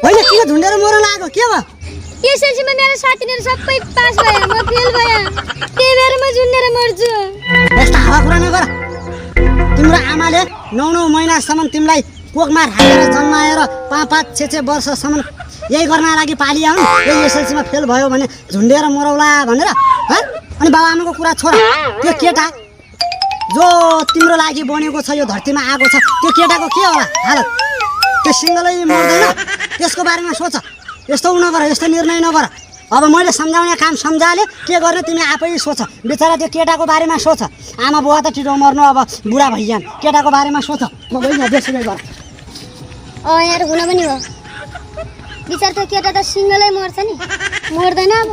होइन किन झुन्डेर मर्न लाग्यो के भयो एसएलसीमा मेरो साथीहरु सबै पास भयो म फेल भए त्यही भएर म झुन्डेर मर्छु यस्ता हावा कुरा नगर तिम्रो आमाले 9 महिनासम्म तिमीलाई कोखमा राखेर जन्माएर 5-6 वर्षसम्म यही गर्न लागि पालिया हुन् यही एसएलसीमा फेल भयो भने झुन्डेर मरौला भनेर ह अनि बाबुआमाको कुरा छोड त्यो केटा जो तिम्रो लागि बनेको छ यो धरतीमा आएको छ त्यो केटाको के होला हालत त्यो सिंगलै मर्दैन त्यसको बारेमा सोच यस्तो नगर यस्तो निर्णय नगर अब मैले सम्झाउने काम सम्झाले के गर्ने तिमी आफै सोच बेचारा त्यो केटाको बारेमा सोच आमा बुवा त छिटो मर्नु अब बुढा भइजान् केटाको बारेमा सोच म गइन देशमै गर यार हुन पनि हो विचार त केटा त सिंगलै मर्छ नि मर्दैन अब